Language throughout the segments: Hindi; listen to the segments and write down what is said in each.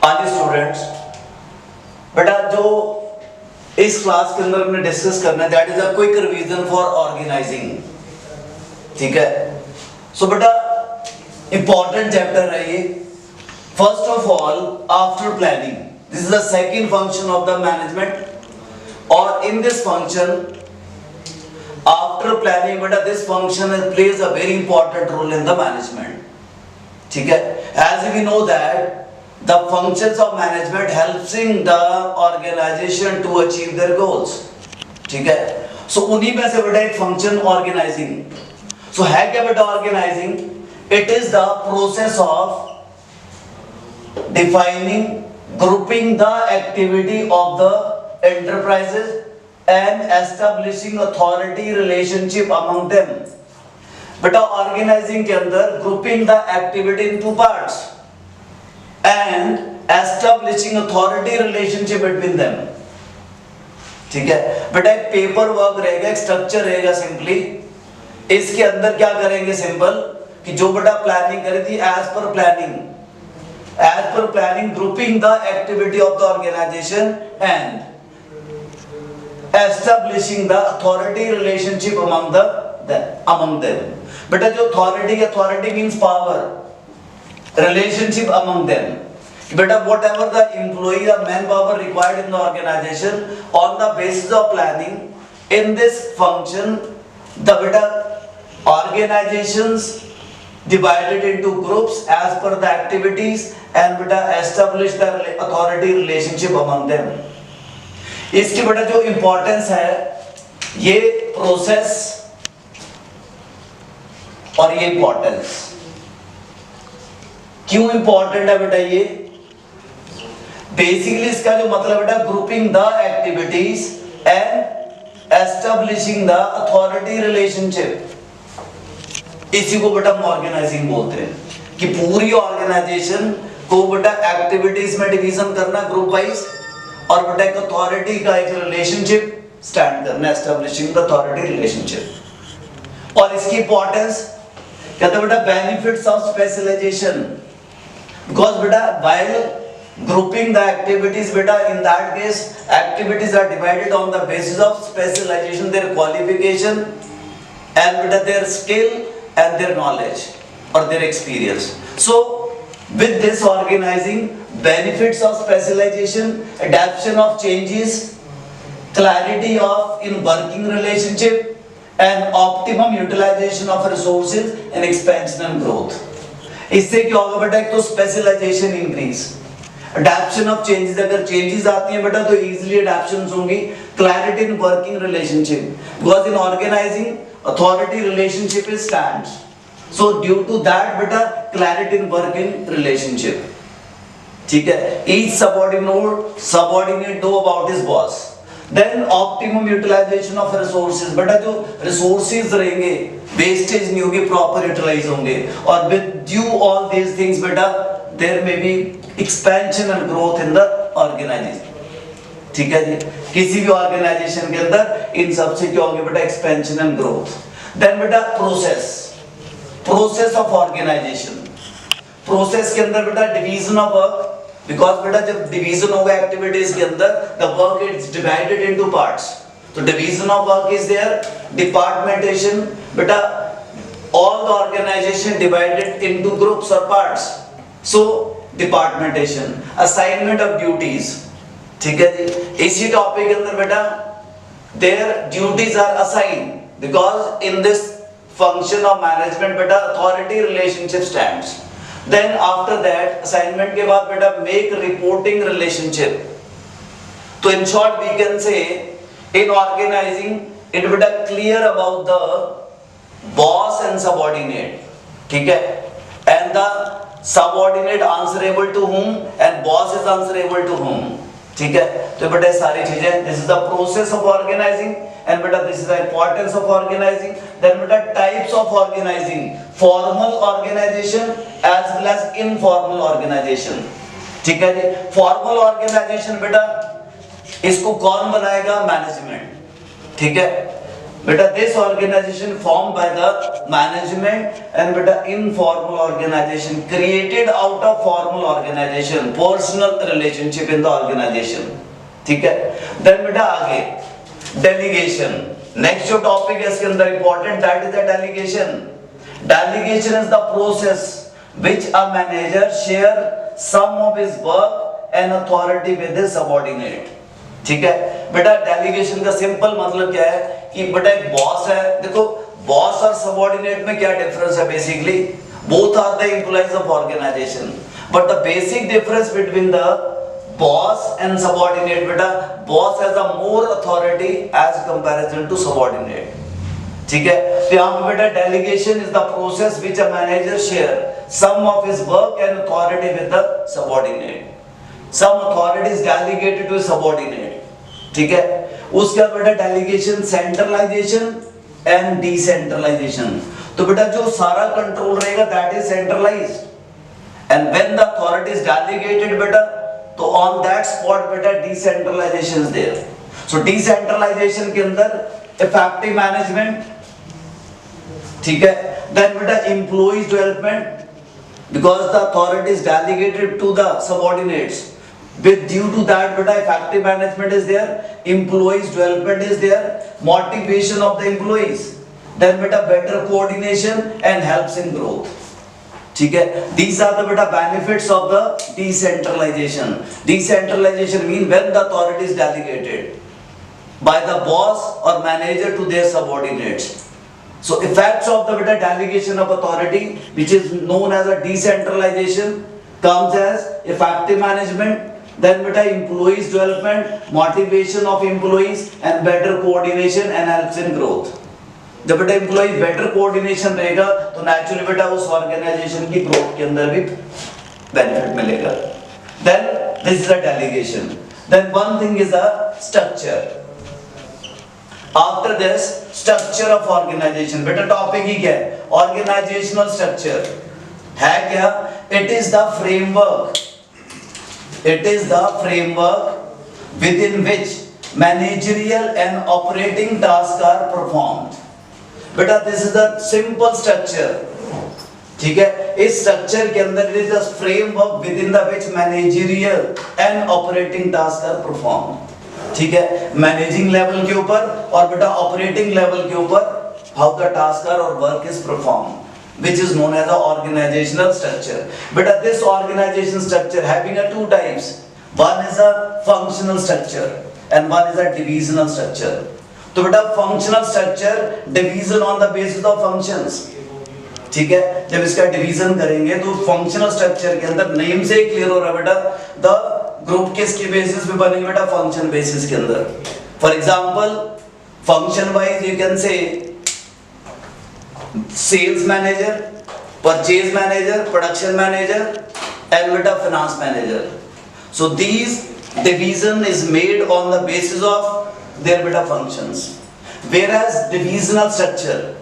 हाँ जी स्टूडेंट्स, बेटा जो इस क्लास के अंदर हमने डिस्कस करना है that is a quick revision for organising. ठीक है, सो बेटा इंपॉर्टेंट चैप्टर है ये। First of all after planning, this is the second function of the management और in this function after planning बेटा this function plays a very important role in the management. ठीक है, as we know that the functions of management helping the organization to achieve their goals। ठीक है, so उन्हीं में से बेटा एक फंक्शन ऑर्गेनाइजिंग। so है क्या बेटा organising? it is the process of defining, grouping the activity of the enterprises and establishing authority relationship among them। बेटा ऑर्गेनाइजिंग के अंदर grouping the activity in two parts and establishing authority relationship between them। ठीक है बेटा, एक पेपर वर्क रहेगा, एक स्ट्रक्चर रहेगा। सिंपली इसके अंदर क्या करेंगे? सिंपल कि जो बेटा प्लानिंग करी थी as per planning grouping the activity of the organisation and establishing the authority relationship among them. बेटा जो authority means power, relationship among them। Beta whatever the employee or manpower required in the organization on the basis of planning, in this function the beta organizations divided into groups as per the activities and beta establish the authority relationship among them। इसकी बेटा जो इंपॉर्टेंस है ये प्रोसेस और ये इंपॉर्टेंस क्यों इंपॉर्टेंट है बेटा? ये बेसिकली इसका जो मतलब बेटा grouping the activities and establishing the authority relationship, इसी को बेटा हम ऑर्गेनाइजिंग बोलते हैं कि पूरी ऑर्गेनाइजेशन को बेटा एक्टिविटीज में डिवीजन करना ग्रुप वाइज और बेटा एक अथॉरिटी का एक रिलेशनशिप स्टैंड करना, एस्टेब्लिशिंग द अथॉरिटी रिलेशनशिप। और इसकी इंपॉर्टेंस कहते हैं बेटा benefits of specialisation. Because beta while grouping the activities beta in that case activities are divided on the basis of specialization, their qualification and beta their skill and their knowledge or their experience। So with this organizing, benefits of specialization, adaptation of changes, clarity of in working relationship and optimum utilization of resources and expansion and growth। इससे क्या होगा बेटा? एक तो specialisation increase, adaptation of changes, अगर चेंजेस आती हैं बेटा तो इजीली अडैप्शंस होंगी, clarity in working relationship because in organising authority relationship is stands, so due to that बेटा क्लैरिटी इन वर्किंग रिलेशनशिप। ठीक है, each subordinate know about his boss. Then optimum utilisation of resources, बेटा जो रिसोर्सेज रहेंगे वेस्टेज नहीं होगी, प्रॉपर यूटिलाइज होंगे और with due all these things बेटा there may be expansion and growth in the organisation. ठीक है जी, किसी भी ऑर्गेनाइजेशन के अंदर इन सब से क्या होंगे बेटा? Expansion and growth. देन बेटा प्रोसेस ऑफ ऑर्गेनाइजेशन, प्रोसेस के अंदर बेटा डिवीजन ऑफ वर्क, बिकॉज बेटा जब डिवीजन होगा एक्टिविटीज के अंदर the work is divided into parts, तो division of work is there. Departmentation बेटा all the organisation divided into groups और parts, so departmentation. Assignment of duties, ठीक है जी, इसी टॉपिक के अंदर बेटा there duties are assign because in this function of management बेटा authority relationship stands. Then after that assignment के बाद बेटा make reporting relationship। तो in short we can say in organizing it बेटा clear about the boss and subordinate। ठीक है, and the subordinate answerable to whom and boss is answerable to whom। ठीक है, तो बेटा सारी चीजें, this is the process of organizing and बेटा this is the importance of organizing। then बेटा types of organizing, formal organization as well as informal organization। ठीक है जी, formal organization बेटा इसको कौन बनाएगा? मैनेजमेंट। ठीक है, बेटा this organisation form by the management and बेटा informal organisation created out of formal organisation, personal relationship in the organisation. ठीक है, देन बेटा आगे डेलीगेशन, नेक्स्ट जो टॉपिक है इसके अंदर important, that is the delegation. Delegation is the process which a manager share some of his work and authority with his subordinate. ठीक है बेटा, डेलीगेशन का सिंपल मतलब क्या है कि बेटा एक बॉस है, देखो बॉस और सबऑर्डिनेट में क्या डिफरेंस है, basically both are the employees of organisation, but the basic difference between the boss and subordinate, बेटा boss has a more authority as comparison to subordinate. ठीक है, तो यहां पे बेटा delegation is the process which a manager share some of his work and authority with the subordinate, some authority is delegated to a subordinate। ठीक है, उसके बाद बेटा डेलीगेशन सेंट्रलाइजेशन एंड डिसेंट्रलाइजेशन। तो बेटा जो सारा कंट्रोल रहेगा that is centralised and when the authority is delegated बेटा, तो ऑन दैट स्पॉट बेटा decentralisation is there. So decentralisation के अंदर इफेक्टिव मैनेजमेंट, ठीक है, देन बेटा employees development because the authority is delegated to the subordinates, with due to that beta effective management is there, employees development is there, motivation of the employees, then beta better coordination and helps in growth। ठीक है, these are the beta benefits of the decentralization। Decentralization mean when the authority is delegated by the boss or manager to their subordinates। So effects of the beta delegation of authority, which is known as a decentralization, comes as effective management, then beta employees development, motivation of employees and better coordination and helps in growth। जब बेटा employee better coordination रहेगा तो naturally बेटा उस organization की growth के अंदर भी benefit मिलेगा। Then this is a delegation। Then one thing is a structure। After this structure of organization, बेटा टॉपिक ही क्या है, ऑर्गेनाइजेशनल स्ट्रक्चर है क्या, it is the framework, it is the framework within which managerial and operating task are performed. बेटा this is the simple structure. ठीक है, इस स्ट्रक्चर के अंदर it is the framework within the which managerial and operating task are performed. ठीक है, मैनेजिंग लेवल के ऊपर और बेटा ऑपरेटिंग लेवल के ऊपर हाउ द टास्क और work is perform, which is known as the organizational structure। बेटा this organization structure having a two types, one is a functional structure and one is a divisional structure। तो बेटा functional structure division on the basis of functions। ठीक है, जब इसका डिवीजन करेंगे तो फंक्शनल स्ट्रक्चर के अंदर नेम से ही क्लियर हो रहा है बेटा, द ग्रुप किसके बेसिस पे बनेंगे बेटा, फंक्शन बेसिस के अंदर। For example function wise you can say sales manager, purchase manager, production manager and बेटा finance manager. So these division is made on the basis of their बेटा functions. Whereas divisional structure,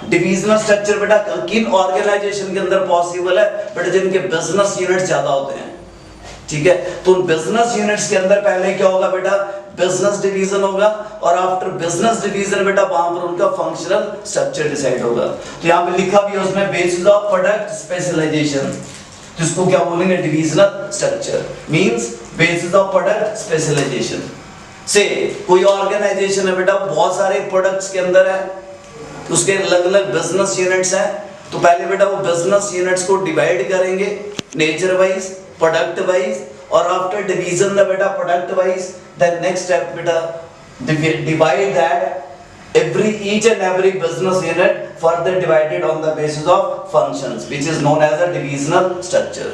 divisional structure बेटा किन ऑर्गेनाइजेशन के अंदर पॉसिबल है बेटा, जिनके बिजनेस यूनिट्स ज्यादा होते हैं। ठीक है, तो बिजनेस यूनिट्स के अंदर पहले क्या होगा बेटा, बिजनेस डिवीजन होगा और आफ्टर बिजनेस डिवीजन बेटा वहां पर उनका फंक्शनल स्ट्रक्चर डिसाइड होगा। तो यहाँ पे लिखा भी है उसमें बेसिस ऑफ प्रोडक्ट स्पेशलाइजेशन, तो इसको क्या बोलेंगे, divisional structure means basis of product specialisation. से कोई ऑर्गेनाइजेशन है बेटा, बहुत सारे प्रोडक्ट्स के अंदर है, उसके अलग अलग बिजनेस यूनिट्स हैं, तो पहले बेटा वो बिजनेस यूनिट्स को डिवाइड करेंगे नेचर वाइज, प्रोडक्ट वाइज, और आफ्टर डिवीजन द बेटा product wise, then next step बेटा divide that every each and every business unit further divided on the basis of functions, which is known as a divisional structure।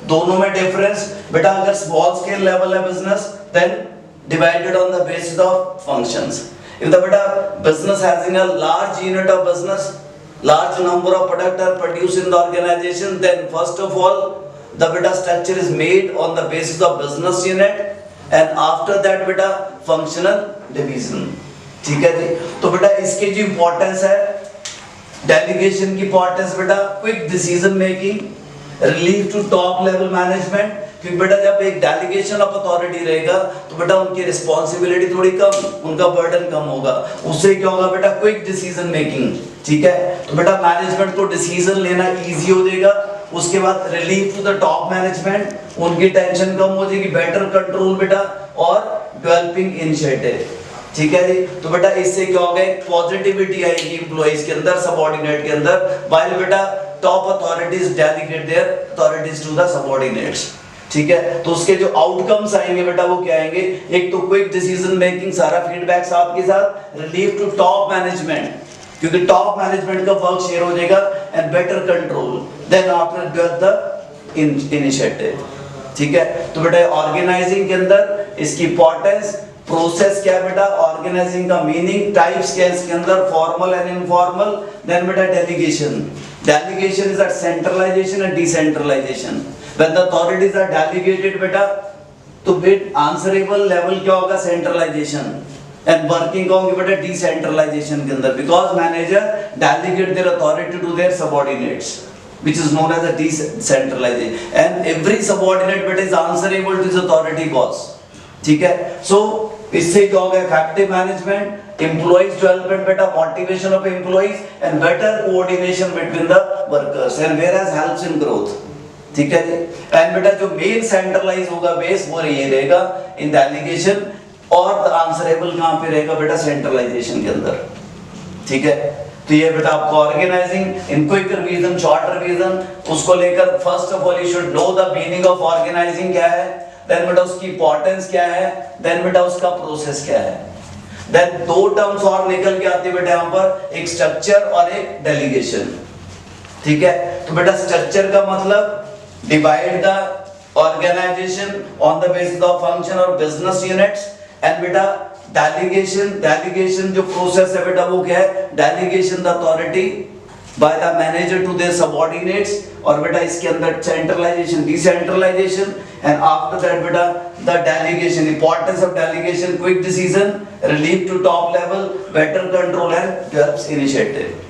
दोनों में डिफरेंस बेटा, अगर स्मॉल स्केल लेवल है business then divided on the basis of functions। If the beta business having a large unit of business, large number of product are produced in the organization, then first of all the beta structure is made on the basis of business unit and after that beta functional division। ठीक है जी, तो बेटा इसकी जो इंपॉर्टेंस है, डेलीगेशन की इंपॉर्टेंस बेटा, quick decision making, relief to top level management, क्योंकि बेटा जब एक डेलीगेशन ऑफ अथॉरिटी रहेगा तो बेटा उनकी रिस्पॉन्सिबिलिटी थोड़ी कम, उनका बर्डन कम होगा, उससे क्या होगा बेटा क्विक डिसीजन मेकिंग, ठीक है। तो बेटा मैनेजमेंट को डिसीजन लेना इजी हो जाएगा। उसके बाद relief to the top management, उनकी टेंशन कम हो जाएगी, बेटर कंट्रोल बेटा और डेवलपिंग इनिशिएटिव, ठीक है जी। तो बेटा इससे क्या होगा, एक पॉजिटिविटी आएगी एम्प्लॉइज के अंदर, सबऑर्डिनेट के अंदर, व्हाइल बेटा top authorities delegate their authorities to the subordinates, ठीक है। तो उसके जो आउटकम्स आएंगे बेटा वो क्या आएंगे, एक तो क्विक डिसीजन मेकिंग, सारा फीडबैक आपके साथ, रिलीफ टू टॉप मैनेजमेंट क्योंकि टॉप मैनेजमेंट का वर्क शेयर हो जाएगा, and better control, then after develop the initiative, ठीक है। तो बेटा ऑर्गेनाइजिंग के अंदर इसकी इंपॉर्टेंस, प्रोसेस क्या है बेटा, ऑर्गेनाइजिंग का मीनिंग, टाइप्स क्या है इसके अंदर, फॉर्मल एंड इनफॉर्मल, देन बेटा delegation, delegation is a centralisation and decentralisation. When the authorities are delegated बेटा तो बिट आंसरेबल लेवल क्या होगा, सेंट्रलाइजेशन, एंड वर्किंग होंगे बेटा डिसेंट्रलाइजेशन के अंदर, because manager delegate their authority to their subordinates which is known as a decentralization, and every subordinate beta is answerable to his authority boss, ठीक है। so इससे क्या होगा, effective management, employees development बेटा, motivation of employees and better coordination between the workers, and whereas helps in growth, ठीक है जी। and बेटा जो main centralize होगा बेस वो ये रहेगा in delegation, और answerable कहाँ पे रहेगा बेटा, centralization के अंदर, ठीक है। तो ये बेटा आपको organising in quick revision, short revision, उसको लेकर first of all you should know the meaning of organising क्या है, देन बेटा उसकी इंपॉर्टेंस क्या है, देन बेटा उसका प्रोसेस क्या है, देन दो टर्म्स और निकल के आती है बेटा यहाँ पर, एक स्ट्रक्चर और एक डेलीगेशन, ठीक है। तो बेटा स्ट्रक्चर का मतलब divide the organisation on the basis of function और बिजनेस यूनिट्स, एंड बेटा डेलीगेशन जो प्रोसेस है बेटा वो क्या है, delegation the authority by the manager to their subordinates, और बेटा इसके अंदर centralisation, decentralisation, and after that बेटा the delegation, importance of delegation, quick decision, relief to top level, better control and develops initiative.